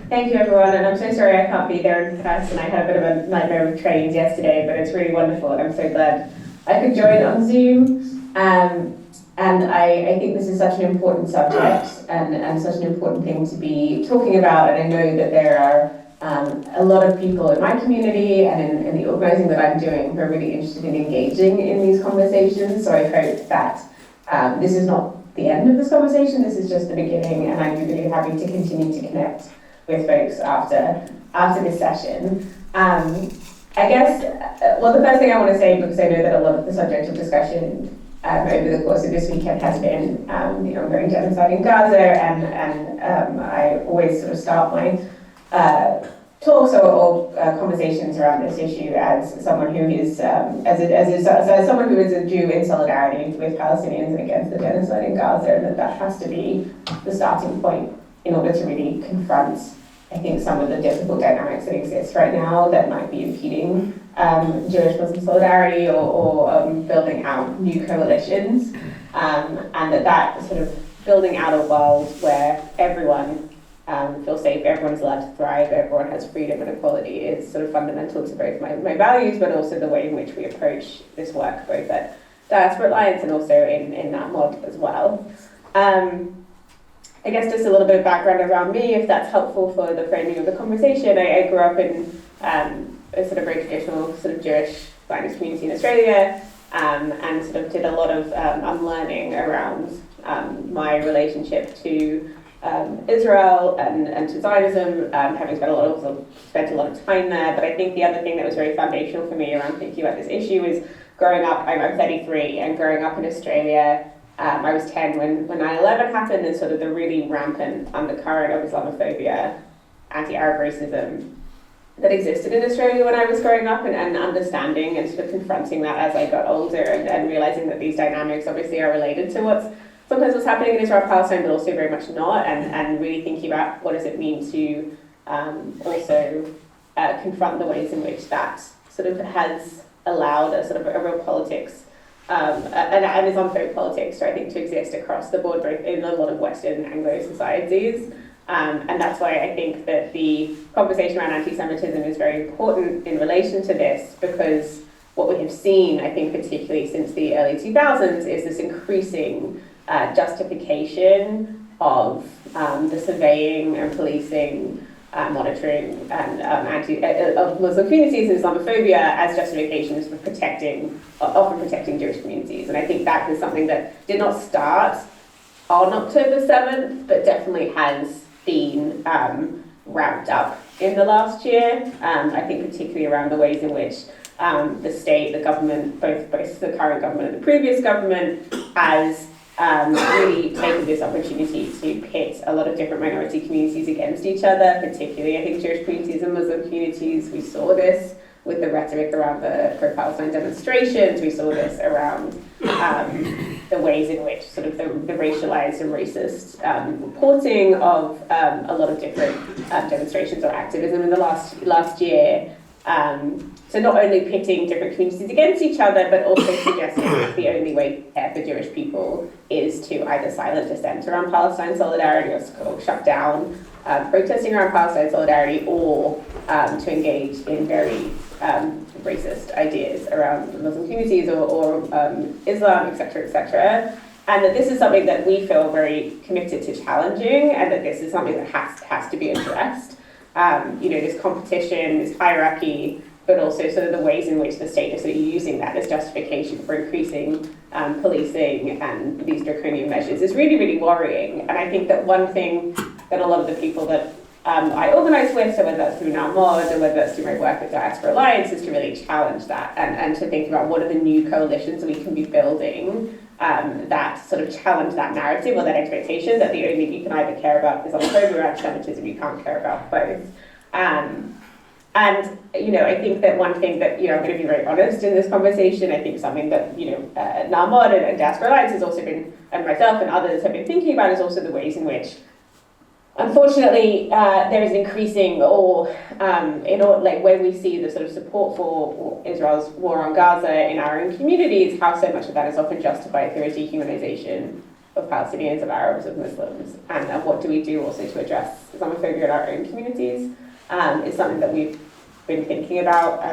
Thank you, everyone, and I'm so sorry I can't be there in person. I had a bit of a nightmare with trains yesterday, but it's really wonderful, and I'm so glad I could join on Zoom. And I think this is such an important subject and such an important thing to be talking about, and I know that there are a lot of people in my community and in the organising that I'm doing who are really interested in engaging in these conversations, so I hope that this is not the end of this conversation, this is just the beginning, and I'd be really happy to continue to connect with folks after this session. I guess, well, the first thing I want to say, because I know that a lot of the subject of discussion over the course of this weekend has been the ongoing genocide in Gaza, and I always sort of start my talks or conversations around this issue as someone who is as someone who is a Jew in solidarity with Palestinians and against the genocide in Gaza, and that has to be the starting point in order to really confront, I think, some of the difficult dynamics that exist right now that might be impeding Jewish-Muslim solidarity or building out new coalitions, and that sort of building out a world where everyone feels safe, everyone's allowed to thrive, everyone has freedom and equality is sort of fundamental to both my values, but also the way in which we approach this work, both at Diaspora Alliance and also in that mod as well. I guess just a little bit of background around me, if that's helpful for the framing of the conversation. I grew up in a sort of very traditional sort of Jewish Zionist community in Australia, and sort of did a lot of unlearning around my relationship to Israel and to Zionism, having spent a lot of time there. But I think the other thing that was very foundational for me around thinking about this issue is growing up. I'm 33, and growing up in Australia. I was 10 when 9/11 happened, and sort of the really rampant undercurrent of Islamophobia, anti-Arab racism that existed in Australia when I was growing up, and understanding and sort of confronting that as I got older, and realizing that these dynamics obviously are related to sometimes what's happening in Israel-Palestine, but also very much not, and really thinking about what does it mean to also confront the ways in which that sort of has allowed a sort of a real politics, and Islamophobic politics, I think, to exist across the board, both in a lot of Western Anglo societies. And that's why I think that the conversation around anti-Semitism is very important in relation to this, because what we have seen, I think, particularly since the early 2000s, is this increasing justification of the surveying and policing, monitoring, and of Muslim communities and Islamophobia as justifications for often protecting Jewish communities. And I think that is something that did not start on October 7th, but definitely has been ramped up in the last year. I think particularly around the ways in which the state, the government, both the current government and the previous government, has really taken this opportunity to pit a lot of different minority communities against each other, particularly I think Jewish communities and Muslim communities. We saw this with the rhetoric around the pro-Palestine demonstrations. We saw this around the ways in which sort of the racialized and racist reporting of a lot of different demonstrations or activism in the last year. So not only pitting different communities against each other, but also suggesting that the only way for Jewish people is to either silent dissent around Palestine solidarity or shut down protesting around Palestine solidarity, or to engage in very racist ideas around Muslim communities or Islam, etc., and that this is something that we feel very committed to challenging, and that this is something that has to be addressed. This competition, this hierarchy, but also sort of the ways in which the state is sort of using that as justification for increasing policing and these draconian measures is really, really worrying. And I think that one thing that a lot of the people that I organise with, so whether that's through NAMOD or whether that's through my work with Diaspora Alliance, is to really challenge that and to think about what are the new coalitions we can be building that sort of challenge that narrative or that expectation that the only you can either care about Islamophobia or anti-Semitism, you can't care about both. And I think that one thing that, I'm going to be very honest in this conversation, I think something that, NAMOD and Diaspora Alliance has also been, and myself and others have been thinking about, is also the ways in which, unfortunately, there is an increasing, when we see the sort of support for Israel's war on Gaza in our own communities, how so much of that is often justified through a dehumanization of Palestinians, of Arabs, of Muslims, and what do we do also to address Islamophobia in our own communities, is something that we've been thinking about.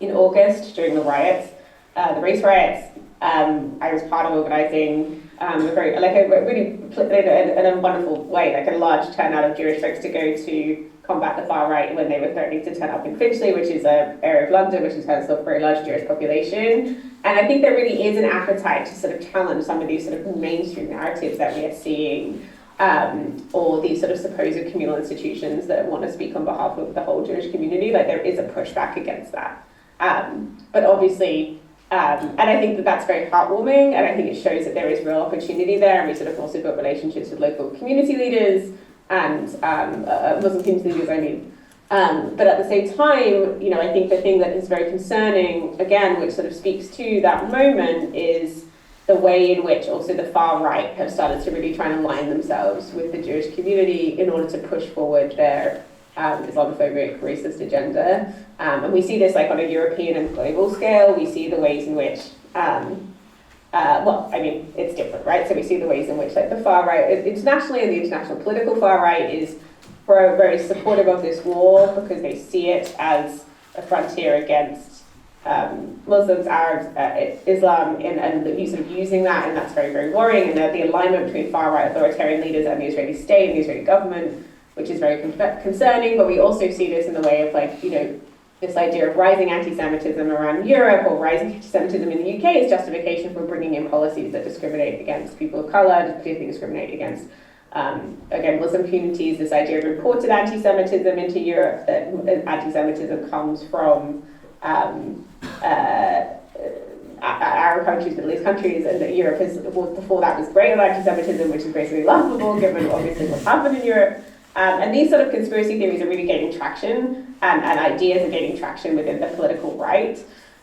In August, during the riots, the race riots, I was part of organising a really in a wonderful way, like a large turnout of Jewish folks to go to combat the far right when they were threatening to turn up in Finchley, which is an area of London which has a very large Jewish population. And I think there really is an appetite to sort of challenge some of these sort of mainstream narratives that we are seeing, or these sort of supposed communal institutions that want to speak on behalf of the whole Jewish community. Like, there is a pushback against that. But obviously, and I think that that's very heartwarming, and I think it shows that there is real opportunity there, and we sort of also built relationships with local community leaders and Muslim community leaders, I mean. But at the same time, you know, I think the thing that is very concerning, again, which sort of speaks to that moment, is the way in which also the far right have started to really try and align themselves with the Jewish community in order to push forward their Islamophobic, racist agenda. And we see this like on a European and global scale. We see the ways in which, well, I mean, it's different, right? So we see the ways in which like the far right, internationally, and the international political far right is very supportive of this war because they see it as a frontier against Muslims, Arabs, Islam, and sort of using that, and that's very, very worrying. And the alignment between far right authoritarian leaders and the Israeli state and the Israeli government, which is very concerning. But we also see this in the way of, like, you know, this idea of rising anti-Semitism around Europe or rising anti-Semitism in the UK as justification for bringing in policies that discriminate against people of colour, particularly discriminate against, again, Muslim communities. This idea of imported anti-Semitism into Europe, that anti-Semitism comes from Arab countries, Middle East countries, and that Europe before that was great on anti-Semitism, which is basically laughable given obviously what's happened in Europe. And these sort of conspiracy theories are really gaining traction, and ideas are gaining traction within the political right.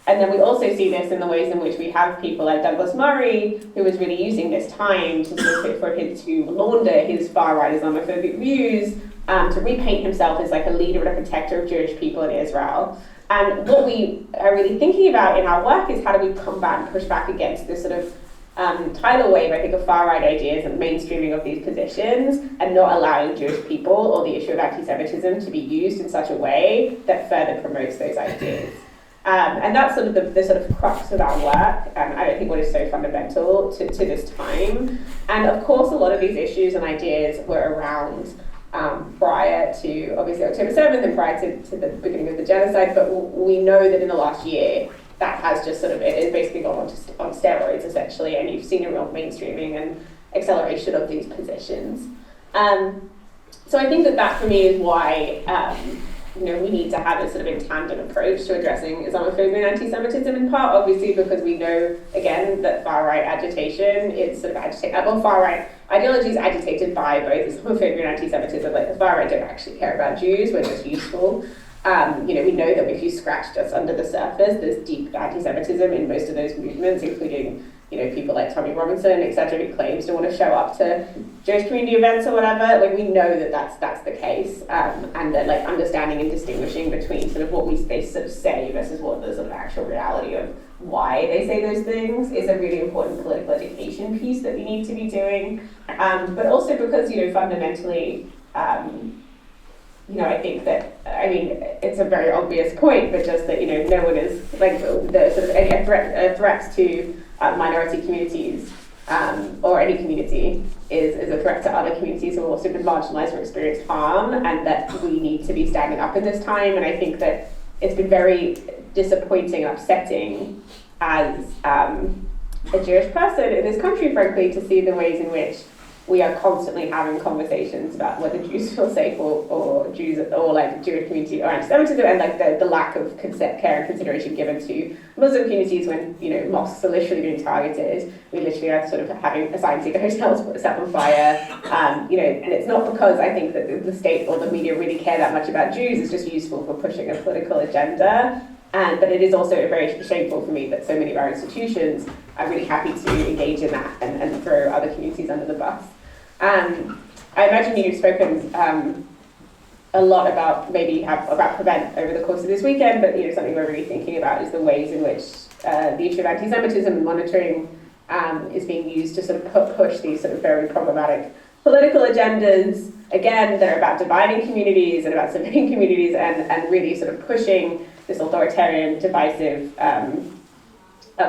And then we also see this in the ways in which we have people like Douglas Murray, who was really using this time for him to launder his far-right Islamophobic views, to repaint himself as like a leader and a protector of Jewish people in Israel. And what we are really thinking about in our work is how do we combat and push back against this sort of tidal wave, I think, of far-right ideas and mainstreaming of these positions, and not allowing Jewish people or the issue of anti-Semitism to be used in such a way that further promotes those ideas. And that's sort of the sort of crux of our work, and I don't think what is so fundamental to this time. And of course, a lot of these issues and ideas were around prior to, obviously, October 7th and prior to the beginning of the genocide, but we know that in the last year, that has just sort of, it has basically gone on steroids, essentially, and you've seen a real mainstreaming and acceleration of these positions. So I think that for me is why you know, we need to have a sort of in tandem approach to addressing Islamophobia and anti-Semitism, in part, obviously, because we know, again, that far-right agitation is sort of far-right ideology is agitated by both Islamophobia and anti-Semitism. Like, the far-right don't actually care about Jews, we're just useful. You know, we know that if you scratch just under the surface, there's deep anti-Semitism in most of those movements, including, you know, people like Tommy Robinson, etc., who claims to want to show up to Jewish community events or whatever. Like, we know that that's the case, and that, like, understanding and distinguishing between sort of what they sort of say versus what the sort of actual reality of why they say those things is a really important political education piece that we need to be doing. But also because, you know, fundamentally, you know, I think that, I mean, it's a very obvious point, but just that, you know, no one is, like, the sort of any threat to minority communities or any community is a threat to other communities who have also been marginalized or experienced harm, and that we need to be standing up in this time. And I think that it's been very disappointing and upsetting as a Jewish person in this country, frankly, to see the ways in which we are constantly having conversations about whether Jews feel safe or Jews or like Jewish community or anti-Semitism, and like the lack of care and consideration given to Muslim communities when, you know, mosques are literally being targeted. We literally are sort of having asylum seeker hotels set on fire. You know, and it's not because I think that the state or the media really care that much about Jews. It's just useful for pushing a political agenda. But it is also very shameful for me that so many of our institutions are really happy to engage in that and throw other communities under the bus. I imagine you've spoken a lot about Prevent over the course of this weekend, but, you know, something we're really thinking about is the ways in which the issue of anti-Semitism and monitoring is being used to sort of push these sort of very problematic political agendas, again, that are about dividing communities and about submitting communities and really sort of pushing this authoritarian, divisive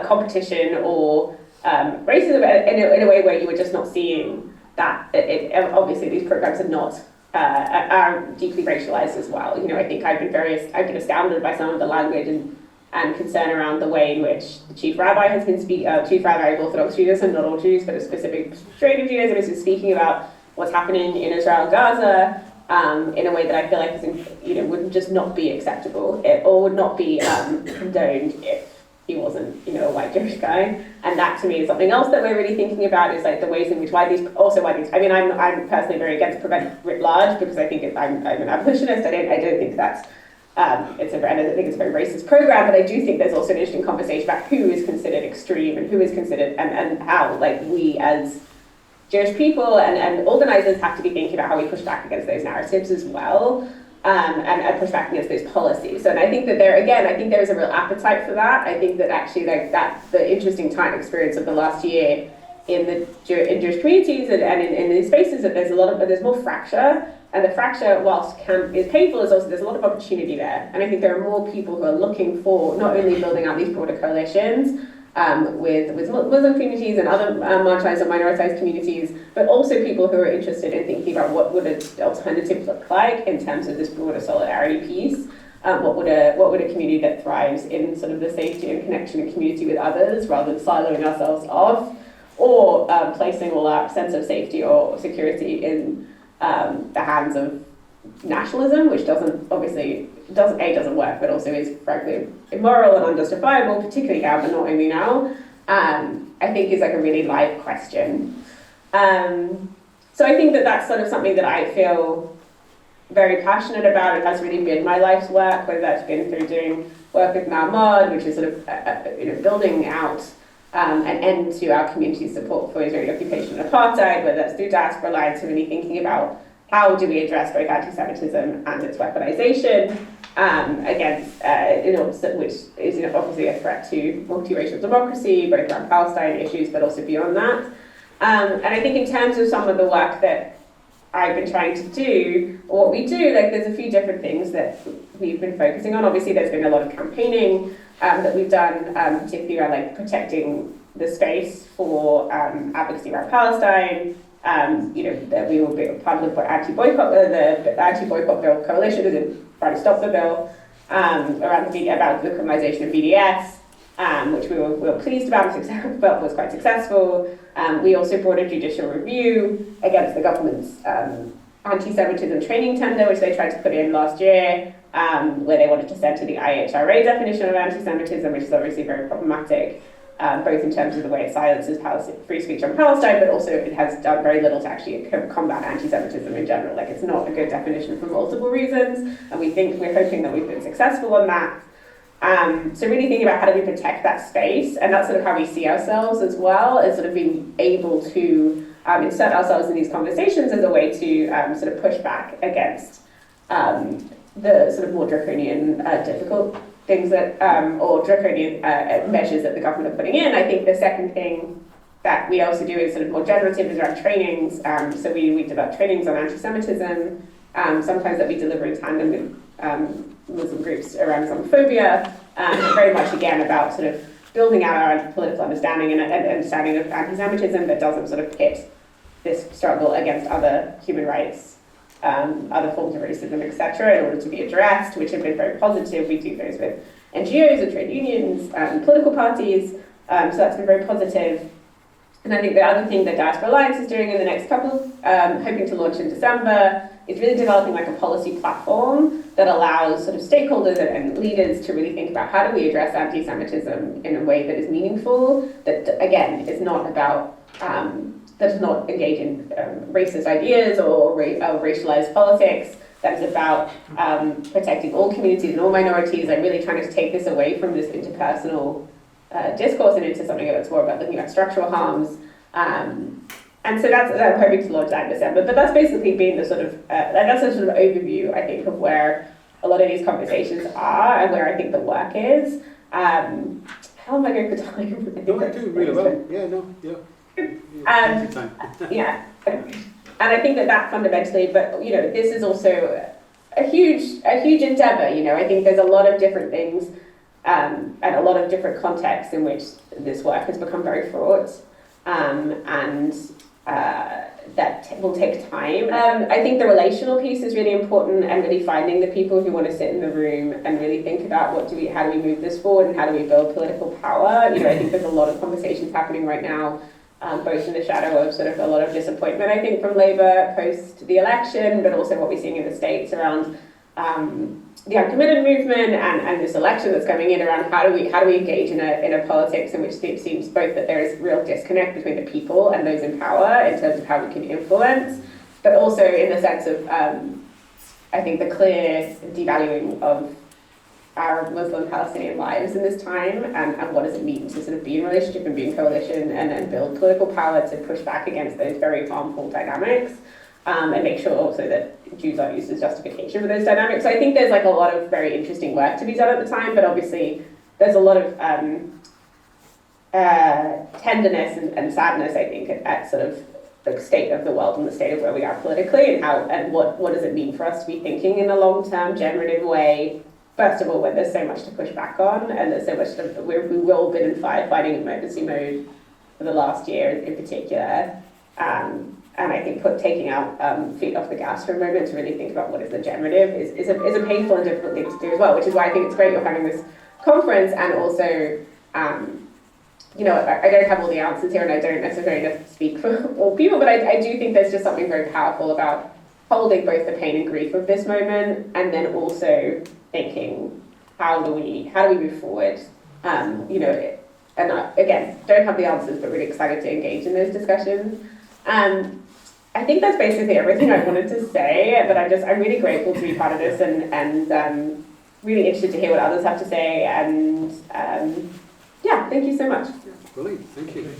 competition or racism in a way where you were just not seeing that. Obviously, these programs are not are deeply racialized as well. You know, I think I've been astounded by some of the language and concern around the way in which the chief rabbi has been chief rabbi of Orthodox Judaism, not all Jews, but a specific strain of Judaism, has been speaking about what's happening in Israel and Gaza in a way that I feel like is, would just not be acceptable or would not be condoned if he wasn't, a white Jewish guy. And that to me is something else that we're really thinking about, is like the ways in which I'm personally very against prevent writ large, because I think I'm an abolitionist. I don't think that's I don't think it's a very racist program, but I do think there's also an interesting conversation about who is considered extreme and who is considered and how we as Jewish people and organizers have to be thinking about how we push back against those narratives as well. And push back against those policies. So, and I think that there is a real appetite for that. I think that actually, the interesting experience of the last year in Jewish communities and in these spaces, that there's more fracture, and the fracture, whilst is painful, is also there's a lot of opportunity there. And I think there are more people who are looking for not only building out these broader coalitions with Muslim communities and other marginalized or minoritized communities, but also people who are interested in thinking about what would an alternative look like in terms of this broader solidarity piece. What would a community that thrives in sort of the safety and connection and community with others, rather than siloing ourselves off, or placing all our sense of safety or security in the hands of nationalism, which doesn't work, but also is frankly immoral and unjustifiable, particularly now, but not only now. I think is a really live question. So I think that that's sort of something that I feel very passionate about. It has really been my life's work, whether that's been through doing work with Ma'amad, which is sort of building out an end to our community support for Israeli occupation and apartheid, whether that's through Diaspora Alliance, so really thinking about how do we address both anti-Semitism and its weaponization which is obviously a threat to multiracial democracy, both around Palestine issues, but also beyond that. And I think in terms of some of the work that I've been trying to do, or what we do, there's a few different things that we've been focusing on. Obviously, there's been a lot of campaigning that we've done, particularly around the space for advocacy around Palestine. That we will be part of the anti-boycott bill coalition and trying to stop the bill about the criminalization of BDS, which we were pleased about and felt was quite successful. We also brought a judicial review against the government's anti-Semitism training tender, which they tried to put in last year, where they wanted to center the IHRA definition of anti-Semitism, which is obviously very problematic. Both in terms of the way it silences free speech on Palestine, but also it has done very little to actually combat anti-Semitism in general. It's not a good definition for multiple reasons, and we're hoping that we've been successful on that. So really thinking about how do we protect that space, and that's sort of how we see ourselves as well, as sort of being able to insert ourselves in these conversations as a way to sort of push back against the sort of more draconian, difficult things that, or draconian measures that the government are putting in. I think the second thing that we also do is sort of more generative is around trainings. So we develop trainings on anti-Semitism, sometimes that we deliver in tandem with Muslim groups around Islamophobia, very much again about sort of building out our political understanding and understanding of anti-Semitism that doesn't sort of pit this struggle against other human rights, other forms of racism, etc., in order to be addressed, which have been very positive. We do those with NGOs and trade unions and political parties, so that's been very positive. And I think the other thing that Diaspora Alliance is doing in the next couple, hoping to launch in December, is really developing a policy platform that allows sort of stakeholders and leaders to really think about how do we address anti-Semitism in a way that is meaningful, that again is not about that does not engage in racist ideas or racialized politics, that is about protecting all communities and all minorities, and really trying to take this away from this interpersonal discourse and into something that's more about looking at structural harms. And so I'm hoping to launch that in December. But that's basically been the sort of, that's a sort of overview, I think, of where a lot of these conversations are and where I think the work is. how am I going for time? No, I do really well. Yeah, no, yeah. Yeah, and I think that fundamentally, but this is also a huge endeavour. I think there's a lot of different things and a lot of different contexts in which this work has become very fraught, and that will take time. I think the relational piece is really important, and really finding the people who want to sit in the room and really think about how do we move this forward and how do we build political power. I think there's a lot of conversations happening right now, both in the shadow of sort of a lot of disappointment, I think, from Labour post the election, but also what we're seeing in the States around the uncommitted movement and this election that's coming in around how do we engage in a politics in which it seems both that there is real disconnect between the people and those in power in terms of how we can influence, but also in the sense of I think the clear devaluing of Arab, Muslim, Palestinian lives in this time, and what does it mean to sort of be in relationship and be in coalition and then build political power to push back against those very harmful dynamics, and make sure also that Jews aren't used as justification for those dynamics. So I think there's like a lot of very interesting work to be done at the time, but obviously there's a lot of tenderness and sadness, I think, at sort of the state of the world and the state of where we are politically, and what does it mean for us to be thinking in a long-term generative way. First of all, when there's so much to push back on, and there's so much we've all been in firefighting emergency mode for the last year in particular, and I think taking out feet off the gas for a moment to really think about what is the generative is a painful and difficult thing to do as well, which is why I think it's great you're having this conference, and also, I don't have all the answers here, and I don't necessarily speak for all people, but I do think there's just something very powerful about holding both the pain and grief of this moment, and then also thinking, how do we move forward? And again, don't have the answers, but really excited to engage in those discussions. I think that's basically everything I wanted to say, but I'm really grateful to be part of this, and really interested to hear what others have to say, and thank you so much. Brilliant, thank you.